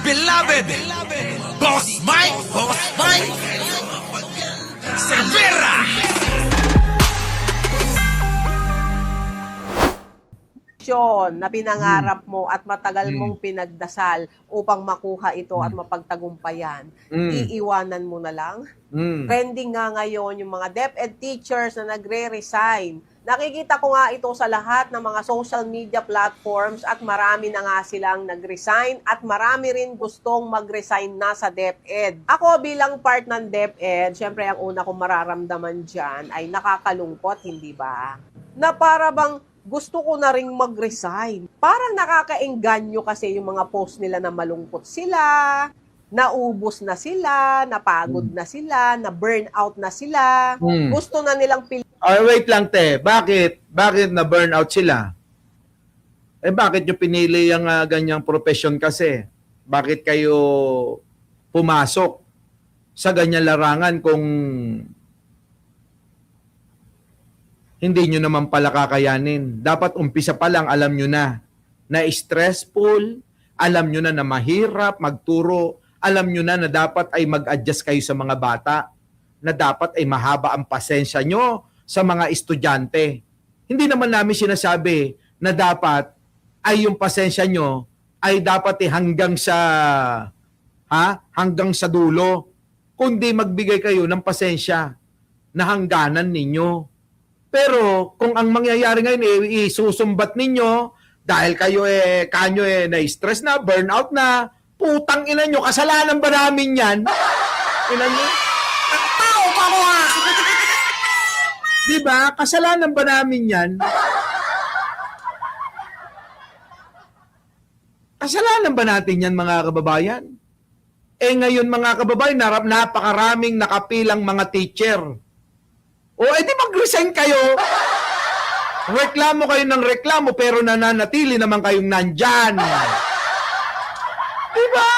beloved Boss Mike Cervera. Na pinangarap mo at matagal mong pinagdasal upang makuha ito at mapagtagumpayan, iiwanan mo na lang? Trending nga ngayon yung mga DepEd teachers na nagre-resign. Nakikita ko nga ito sa lahat ng mga social media platforms at marami na nga silang nag-resign at marami rin gustong mag-resign na sa DepEd. Ako bilang part ng DepEd, syempre ang una kong mararamdaman dyan ay nakakalungkot, hindi ba? Na para bang gusto ko na ring mag-resign. Parang nakakaengganyo kasi yung mga post nila na malungkot sila, naubos na sila, napagod na sila, na burnout na sila. Gusto na nilang Wait lang, te. Bakit? Bakit na burnout sila? Bakit nyo pinili yung ganyang profession kasi? Bakit kayo pumasok sa ganyang larangan kung hindi nyo naman pala kakayanin? Dapat umpisa pa lang, alam nyo na stressful, alam nyo na mahirap magturo, alam nyo na dapat ay mag-adjust kayo sa mga bata, na dapat ay mahaba ang pasensya nyo sa mga estudyante. Hindi naman namin sinasabi na dapat ay yung pasensya nyo ay dapat hanggang sa dulo, kundi magbigay kayo ng pasensya na hangganan ninyo. Pero kung ang mangyayari ngayon isusumbat ninyo dahil kanyo na-stress na, burnout na, putang ina nyo, kasalanan ba namin yan? Ina nyo? Tao pa mo ha! Diba? Kasalanan ba namin yan? Kasalanan ba natin yan, mga kababayan? Ngayon, mga kababayan, napakaraming nakapilang mga teacher. Di mag-resign kayo. Reklamo kayo ng reklamo pero nananatili naman kayong nandyan. Diba?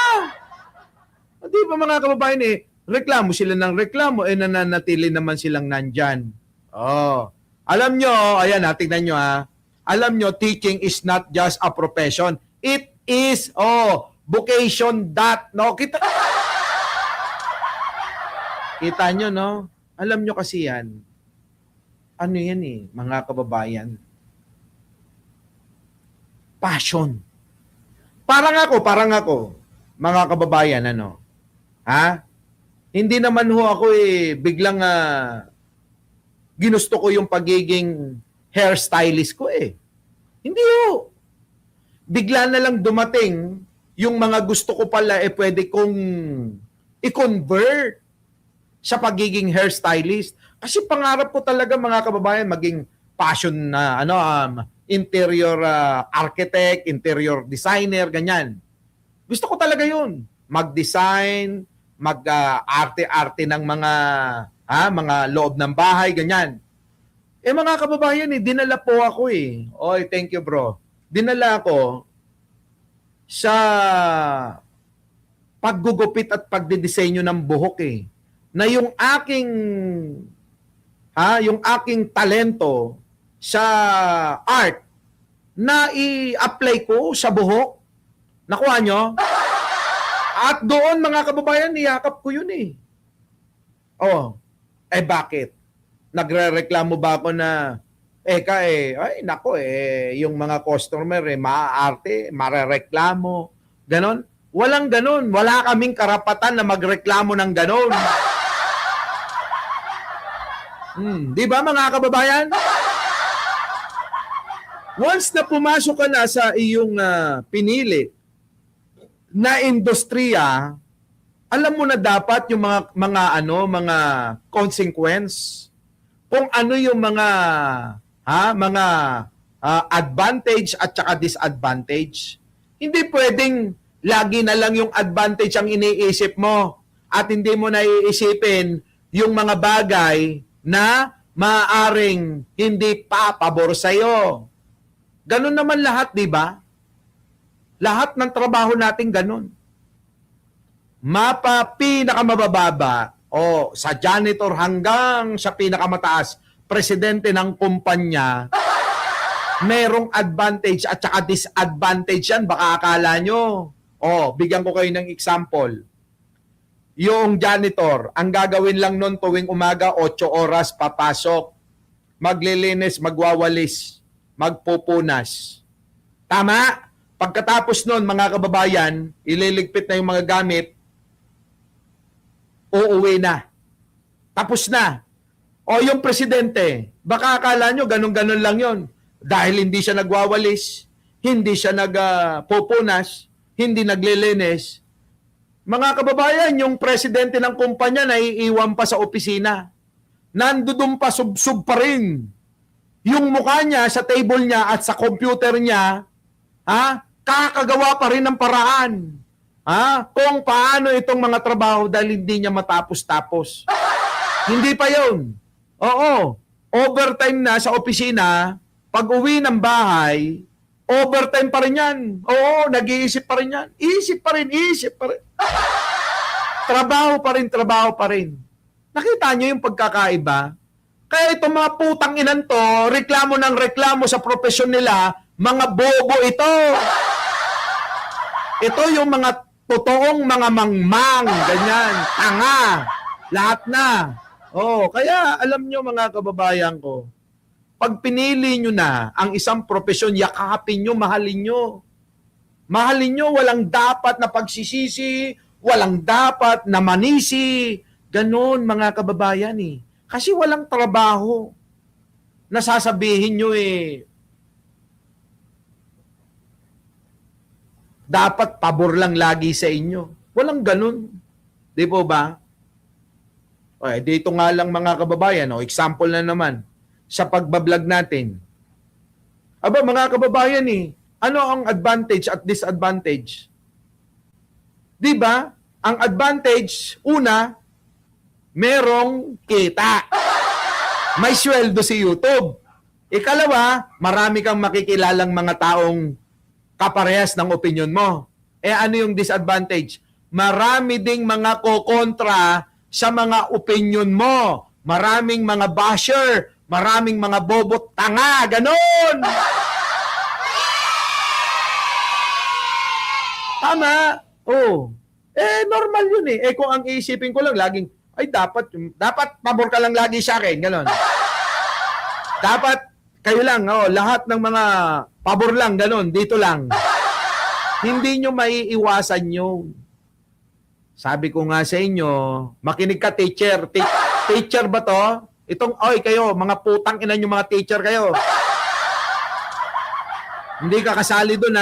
Diba, mga kababayan, reklamo sila ng reklamo, nananatili naman silang nandyan. Alam nyo, ayan, tingnan nyo alam nyo, teaching is not just a profession. It is, vocation no? Kita nyo, no? Alam nyo kasi yan, ano yan mga kababayan? Passion. Parang ako, mga kababayan, Hindi naman ako biglang ginusto ko yung pagiging hairstylist ko Hindi Bigla na lang dumating yung mga gusto ko pala pwede kong i-convert sa pagiging hairstylist. Kasi pangarap ko talaga, mga kababayan, maging passion na interior architect, interior designer, ganyan. Gusto ko talaga yun. Mag-design, mag-arte-arte ng mga loob ng bahay, ganyan. Mga kababayan, dinala po ako Oy, thank you, bro. Dinala ako sa paggugupit at pagdidisenyo ng buhok na yung aking talento sa art na i-apply ko sa buhok. Nakuha nyo? At doon, mga kababayan, niyakap ko yun bakit? Nagre-reklamo ba ako na yung mga customer maaarte, marereklamo, ganon? Walang ganon. Wala kaming karapatan na magreklamo ng ganon. Di ba, mga kababayan? Once na pumasok ka na sa iyong pinili na industriya, alam mo na dapat yung mga consequence. Kung ano yung mga advantage at saka disadvantage. Hindi pwedeng lagi na lang yung advantage ang iniisip mo at hindi mo naiisipin yung mga bagay na maaaring hindi pabor sa'yo. Ganun naman lahat, di ba? Lahat ng trabaho natin ganun. Pinakamabababa sa janitor hanggang sa pinakamataas, presidente ng kumpanya, merong advantage at saka disadvantage yan. Baka akala nyo, Bigyan ko kayo ng example. Yung janitor, ang gagawin lang nun tuwing umaga, 8 oras papasok. Maglilinis, magwawalis, magpupunas. Tama? Pagkatapos nun, mga kababayan, ililigpit na yung mga gamit, uuwi na. Tapos na. Yung presidente, baka akala nyo ganun-ganun lang yon. Dahil hindi siya nagwawalis, hindi siya nagpupunas, hindi naglilinis. Mga kababayan, yung presidente ng kumpanya naiiwan pa sa opisina. Nandudun pa, sub-sub pa rin. Yung mukha niya sa table niya at sa computer niya, kakagawa pa rin ng paraan. Kung paano itong mga trabaho dahil hindi niya matapos-tapos. Hindi pa yun. Overtime na sa opisina, pag uwi ng bahay, overtime pa rin yan. Nag-iisip pa rin yan. Isip pa rin. Trabaho pa rin. Nakita niyo yung pagkakaiba? Kaya itong mga putang inan to, reklamo ng reklamo sa profesyon nila, mga bobo ito. Ito yung mga totoong mga mangmang, ganyan, tanga, lahat na. Kaya alam nyo mga kababayan ko, pag pinili nyo na ang isang profesyon, yakapin nyo, mahalin nyo. Mahalin nyo, walang dapat na pagsisisi, walang dapat na manisi. Ganon mga kababayan Kasi walang trabaho. Nasasabihin nyo dapat pabor lang lagi sa inyo. Walang ganon. Di po ba? Dito nga lang mga kababayan, example na naman, sa pagbablog natin. Mga kababayan ano ang advantage at disadvantage? Di ba? Ang advantage, una, merong kita. May sweldo si YouTube. Ikalawa, marami kang makikilalang mga taong kaparehas ng opinion mo. Ano yung disadvantage? Marami ding mga kokontra sa mga opinion mo. Maraming mga basher, maraming mga bobot tanga, ganon. Tama. Normal yun kung ang iisipin ko lang, laging, dapat pabor ka lang lagi sa akin, ganon. Dapat, kayo lang, lahat ng mga pabor lang, ganon, dito lang. Hindi nyo maiiwasan yun. Sabi ko nga sa inyo, makinig ka teacher. Teacher ba to? Kayo, mga putang ina nyo mga teacher kayo. Hindi ka kasali doon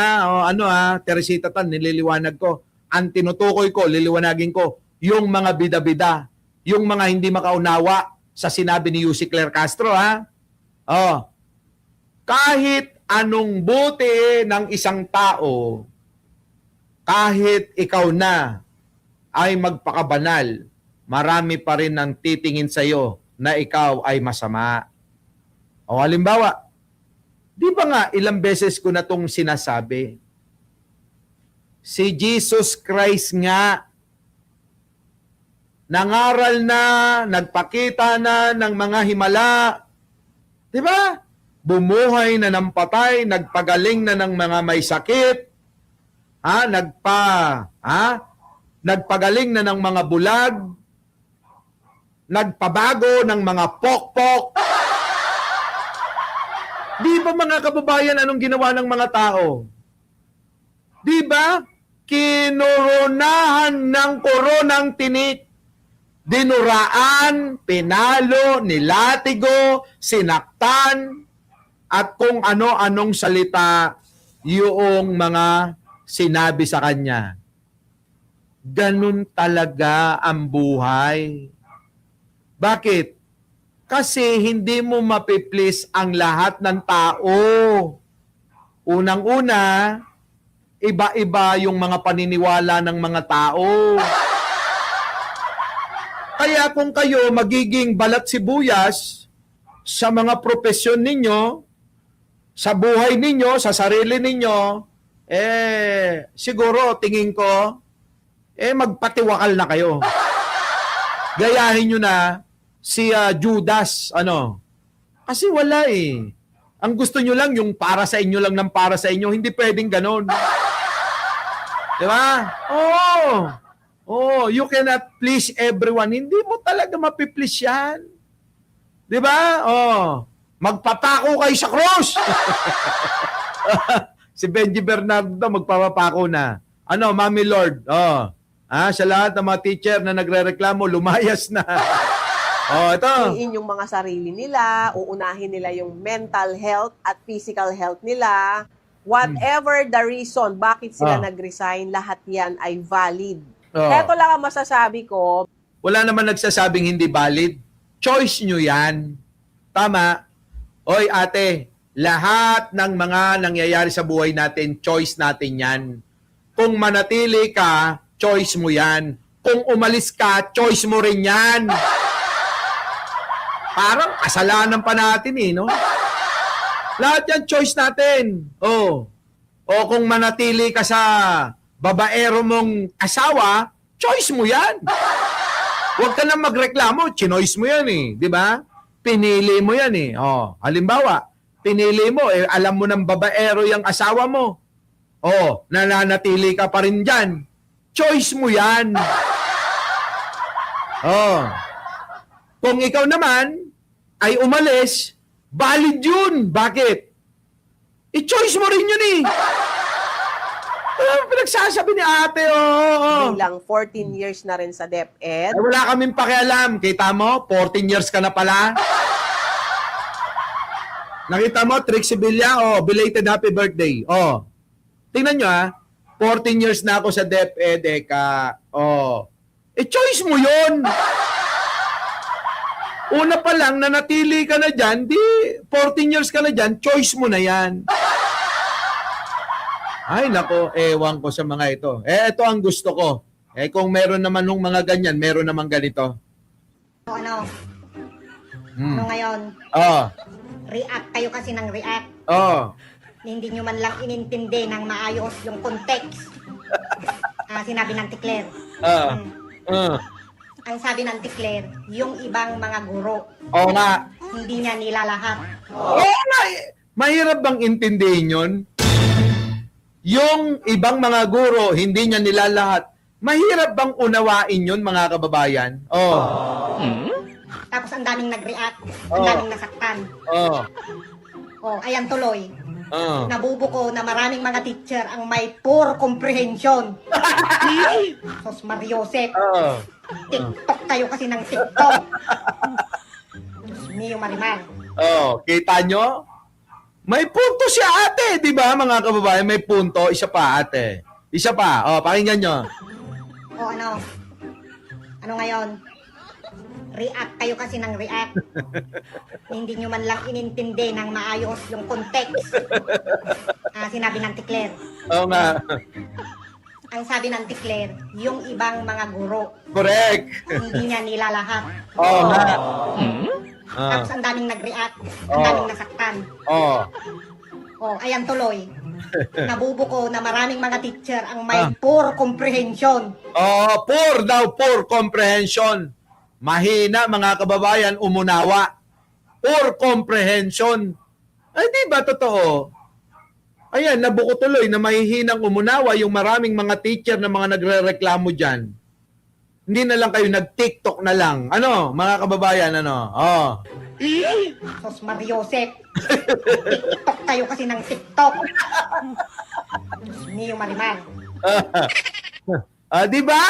Teresita Tan, nililiwanag ko. Ang tinutukoy ko, liliwanagin ko, yung mga bida-bida, yung mga hindi makaunawa sa sinabi ni Yussi Claire Castro, Kahit anong buti ng isang tao, kahit ikaw na ay magpakabanal, marami pa rin ang titingin sa iyo na ikaw ay masama. Halimbawa, di ba nga ilang beses ko na itong sinasabi? Si Jesus Christ nga, nangaral na, nagpakita na ng mga himala. Di ba? Bumuhay na ng patay, nagpagaling na ng mga may sakit, nagpagaling na ng mga bulag, nagpabago ng mga pokpok. Di ba mga kababayan, anong ginawa ng mga tao? Di ba? Kinoronahan ng koronang tinik. Dinuraan, pinalo, nilatigo, sinaktan, at kung ano-anong salita yung mga sinabi sa kanya. Ganun talaga ang buhay. Bakit? Kasi hindi mo mapiplease ang lahat ng tao. Unang-una, iba-iba yung mga paniniwala ng mga tao. Kaya kung kayo magiging balat sibuyas sa mga profesyon ninyo, sa buhay ninyo, sa sarili ninyo, siguro tingin ko, magpatiwakal na kayo. Gayahin nyo na si Judas, Kasi wala Ang gusto nyo lang yung para sa inyo lang ng para sa inyo, hindi pwedeng ganon. Di ba? Oo. Oh, you cannot please everyone. Hindi mo talaga mapiplease yan. Di ba? Oh, magpapako kayo sa cross. Si Benji Bernardo magpapako na. Ano, Mami Lord? Oh. Sa lahat ng mga teacher na nagrereklamo, lumayas na. Oh, ito. Yung mga sarili nila, uunahin nila yung mental health at physical health nila. Whatever the reason bakit sila nag-resign, lahat yan ay valid. Heto lang ang masasabi ko. Wala naman nagsasabing hindi valid. Choice nyo yan. Tama. Oy ate, lahat ng mga nangyayari sa buhay natin, choice natin yan. Kung manatili ka, choice mo yan. Kung umalis ka, choice mo rin yan. Parang kasalanan pa natin no? Lahat yan choice natin. O kung manatili ka sa babaero mong asawa, choice mo yan. Huwag ka na magreklamo, chinoice mo yan di ba? Pinili mo yan halimbawa, pinili mo, alam mo ng babaero yung asawa mo. Nananatili ka pa rin dyan. Choice mo yan. Kung ikaw naman ay umalis, valid yun. Bakit? I-choice mo rin yun pinagsasabi ni ate, Bilang 14 years na rin sa DepEd. Ay, wala kaming pakialam. Kita mo, 14 years ka na pala. Nakita mo, Trixie Villa, belated happy birthday. Tingnan nyo 14 years na ako sa DepEd, choice mo yun. Una pa lang, nanatili ka na dyan, 14 years ka na dyan, choice mo na yan. Ay, nako, ewan ko sa mga ito. Ito ang gusto ko. Kung meron naman nung mga ganyan, meron naman ganito. Ano ngayon? React kayo kasi ng react. Hindi nyo man lang inintindi ng maayos yung context. Sinabi ng Ticler. Ang sabi ng Ticler, yung ibang mga guro. Nga. Hindi niya nilalahat. Nga. Mahirap bang intindihin yun? Yung ibang mga guro, hindi niya nilalahat. Mahirap bang unawain yun, mga kababayan? Tapos ang daming nag-react. Ang daming nasaktan. Ayan tuloy. Nabubuko na maraming mga teacher ang may poor comprehension. Sos Mariosep. TikTok kayo kasi ng TikTok. Mio Marimar. Kita nyo? May punto si ate, di ba mga kababayan? May punto. Isa pa ate. Isa pa. Pakinggan nyo. Ano ngayon? React kayo kasi ng react. Hindi nyo man lang inintindi ng maayos yung context. Sinabi ng Ticler. Nga. Ang sabi ng Ticler, yung ibang mga guro. Correct. Hindi niya nilalahat. Nga. Tapos ang daming nag-react. Ang daming nasaktan. Ayan tuloy. Nabubuko na maraming mga teacher ang may poor comprehension. Poor daw, poor comprehension. Mahina mga kababayan umunawa. Poor comprehension. Ay di ba totoo? Ayan, nabuko tuloy na mahihinang umunawa yung maraming mga teacher na mga nagrereklamo dyan. Hindi na lang kayo nag-TikTok na lang. Ano, mga kababayan, Sos Mariosep. TikTok kayo kasi ng TikTok. Mio Marimar. Di ba?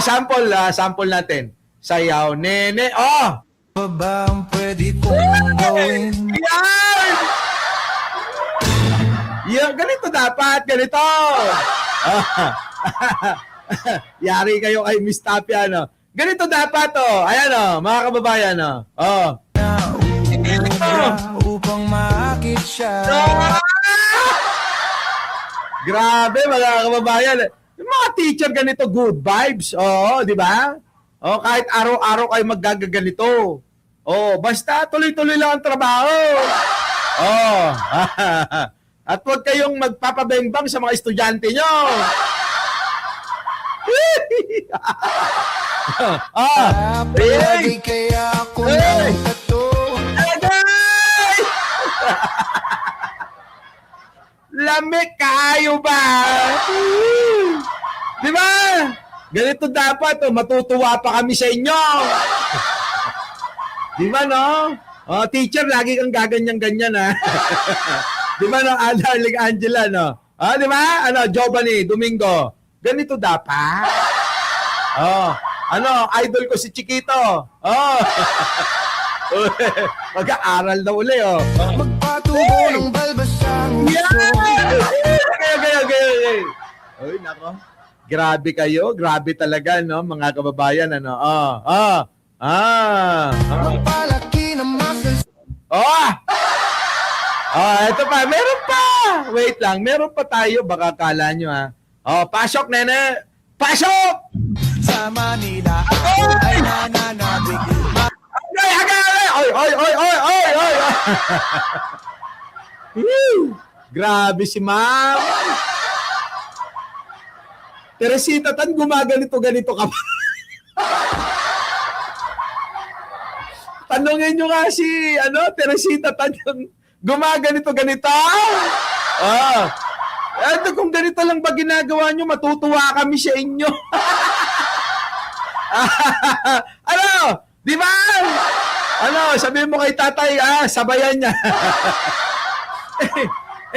Sample natin. Sayaw, nene. Pa ba ang pwede kong gawin? Yan! Yan, ganito dapat, ganito. Yari kayo kay Miss Tapia, Ganito dapat, Ayan, mga kababayan, Upang maakit siya. Grabe, mga kababayan. Yung mga teacher ganito, good vibes. Di ba? Kahit araw-araw kayo magagaganito. Basta tuloy-tuloy lang ang trabaho. At huwag kayong magpapabengbang sa mga estudyante nyo. Palagi kaya ako ng tato. Lamig kayo ba? Di ba? Ganito dapat, matutuwa pa kami sa inyo. Di ba, no? Teacher, lagi kang gaganyan-ganyan, ha? Di ba, no? Darling Angela, no? Di ba? Giovanni, Domingo. Ganito dapat. Idol ko si Chiquito. Mag-aaral na uli, Magpatubo ng balbasang Gaya. Uy, nako. Grabe kayo. Grabe talaga, no? Mga kababayan, Palaki ng muscles. Ito pa. Meron pa. Wait lang. Meron pa tayo. Baka kala nyo, ha? Pasok, nene. Pasok! Sa Manila ako ay nananabig. Oy! Grabe si ma'am. Teresita, tan gumaganito ka ba? Tanungin nyo nga si, Teresita, tan yung gumaganito. Ito, kung ganito lang ba ginagawa nyo, matutuwa kami sa inyo. Di ba? Sabihin mo kay tatay, sabayan niya.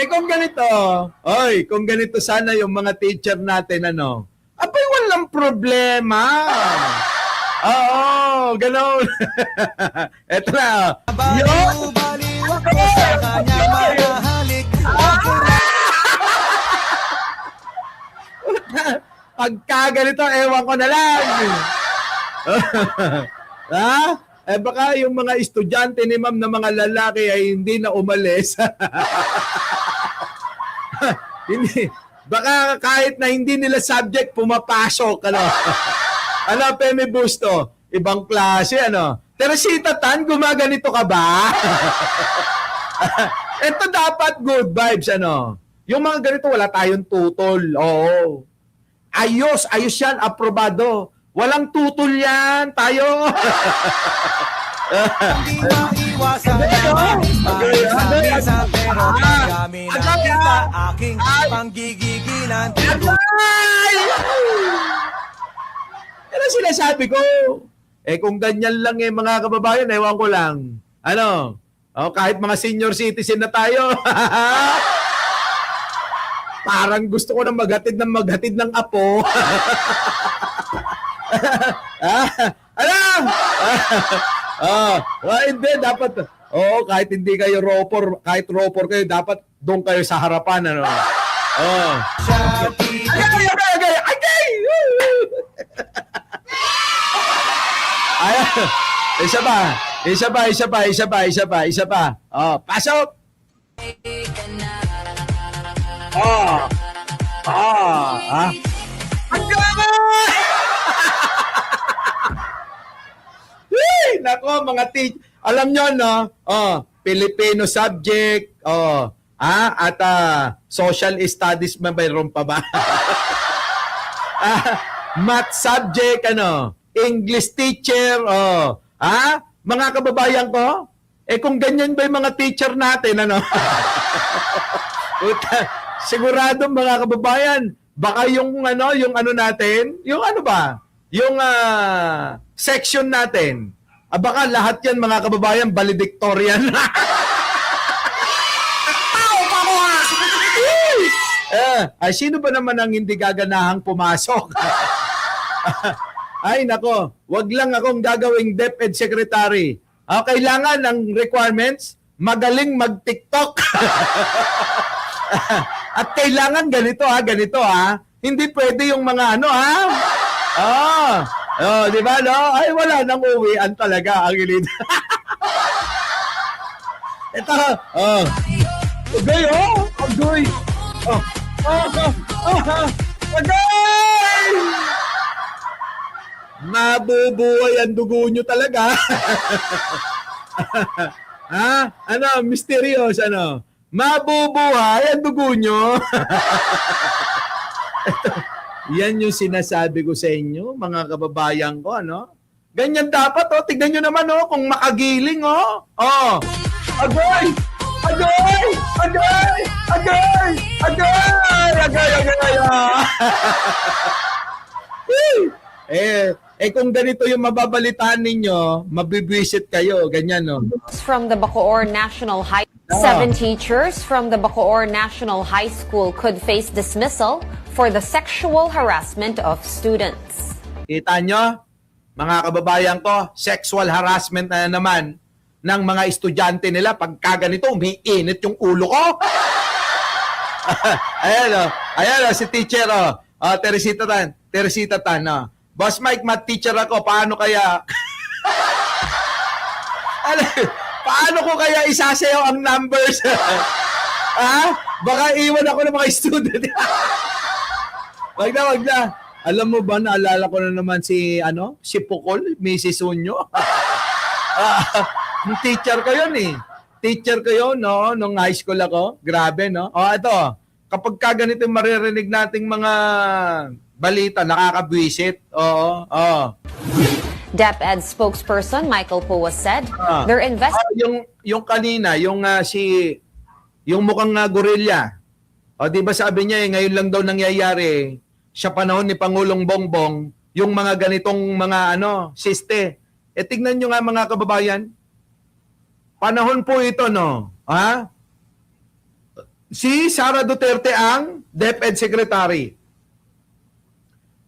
Kung ganito sana yung mga teacher natin, abay, walang problema. Oo, gano'n. Eto na. Baliw ako sa kanya mahalik. Pagka ganito, ewan ko na lang. Baka yung mga estudyante ni ma'am na mga lalaki ay hindi na umalis. Baka kahit na hindi nila subject, pumapasok. Peme Busto? Ibang klase, Teresita Tan, gumaganito ka ba? Ito dapat good vibes, Yung mga ganito, wala tayong tutol. Oo. Ayos yan, aprobado. Walang tutol yan, tayo. Hindi maiwasan naman sa pero kami nakita aking panggigigilan. Ano sinasabi ko? Kung ganyan lang mga kababayan, ewan ko lang. Kahit mga senior citizen na tayo. Parang gusto ko na maghatid ng apo. Hindi, dapat, kahit hindi kayo kahit ropor kayo, dapat doon kayo sa harapan, Isa pa. Pasok! Nako, mga alam nyo, Filipino subject, at social studies, mayroon pa ba? Math subject, English teacher, mga kababayan ko, kung ganyan ba yung mga teacher natin, sigurado mga kababayan, baka yung natin, yung section natin, baka lahat yan mga kababayan valedictorian. Sino ba naman ang hindi gaganahang pumasok? Ay nako, wag lang akong gagawing DepEd secretary. Kailangan ng requirements, magaling mag-TikTok. At kailangan ganito. Hindi pwede yung mga di ba, Ay, wala nang uwian talaga ang ilid. Ito, Agoy, Agoy! Agoy! Mabubuhay ang dugo nyo talaga. Mysterious, mabubuhay ang dugo nyo. Yan yung sinasabi ko sa inyo, mga kababayan ko, Ganyan dapat, tignan nyo naman, kung makagiling, Agoy! Agoy! Agoy! Agay! Agay! Agay! Agay! Kung ganito yung mababalitaan ninyo, mabibwisit kayo, ganyan, no? From the Bacoor National High, 7 teachers from the Bacoor National High School could face dismissal for the sexual harassment of students. Kita nyo, mga kababayan ko, sexual harassment na naman ng mga estudyante nila. Pagka ganito, umiinit yung ulo ko. Ayan o, si teacher o. Teresita Tan, no? Boss Mike, math teacher ako, paano kaya? Paano ko kaya isasayaw ang numbers? Ha? Baka iwan ako ng mga student. Wag na. Alam mo ba, naalala ko na naman si Pukol, Mrs. Unyo. Teacher ko yun eh. Teacher ko yun, no? Nung high school ako. Grabe, no? Ito. Kapag ka ganito yung maririnig nating mga balita, nakakabwisit. Oo. DepEd spokesperson Michael Poa said they're investigating. Yung kanina, yung mukhang gorilla. Di ba sabi niya, ngayon lang daw nangyayari, sa panahon ni Pangulong Bongbong, yung mga ganitong mga siste. Tignan nyo nga mga kababayan, panahon po ito, no? Si Sara Duterte ang DepEd Secretary.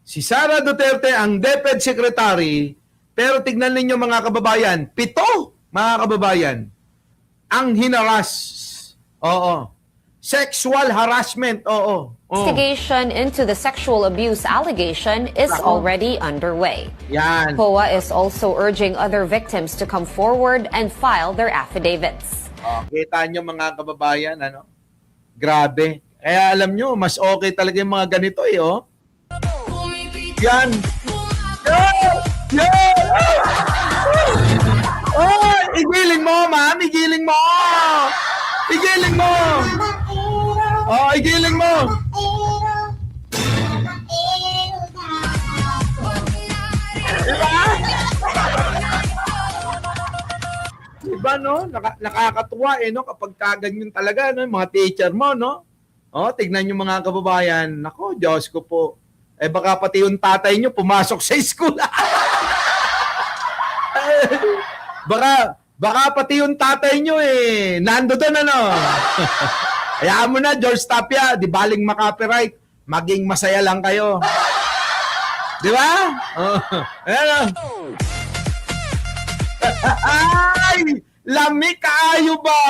Si Sara Duterte ang DepEd Secretary, pero tignan ninyo mga kababayan, 7 mga kababayan ang hinaras. Oo. Sexual harassment. Oo. Investigation into the sexual abuse allegation is already underway. Yan. POA is also urging other victims to come forward and file their affidavits. Kita nyo mga kababayan, grabe. Kaya alam nyo, mas okay talaga yung mga ganito Yan. Igiling mo, ma'am. Igiling mo. Igiling mo. Igiling mo. Diba, no? Nakakatuwa, no? Kapag kaganyan talaga, no? Mga teacher mo, no? Tignan nyo mga kababayan. Nako, Diyos ko po. Baka pati yung tatay nyo pumasok sa school. baka pati yung tatay nyo nando doon, Hayaan mo na, George Tapia, di baling makapiright, maging masaya lang kayo. Di ba? Ay! Lami kaayo ba?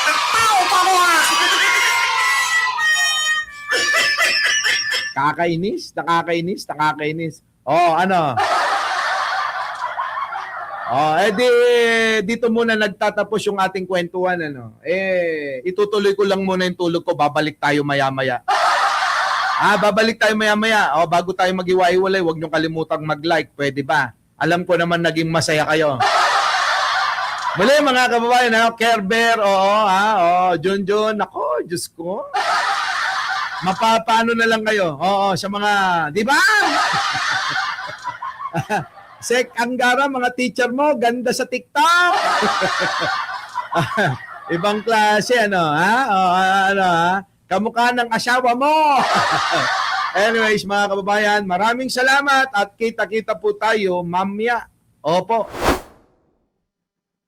Tao pa ko Nakakainis. Dito muna nagtatapos yung ating kwentuhan, itutuloy ko lang muna yung tulog ko, babalik tayo maya-maya. Babalik tayo maya-maya. Bago tayo mag-iwa-iwalay, huwag niyong kalimutang mag-like, pwede ba? Alam ko naman naging masaya kayo. Muli mga kababayan, Kerber, Junjun, ako, Diyos ko. Mapapano na lang kayo. Sa mga, di ba? Sek Anggara, mga teacher mo, ganda sa TikTok. Ibang klase, kamukha ng asawa mo. Anyways, mga kababayan, maraming salamat at kita-kita po tayo mamaya. Opo.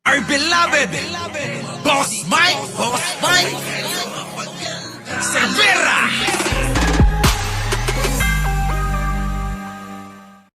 Our beloved Boss Mike Cervera.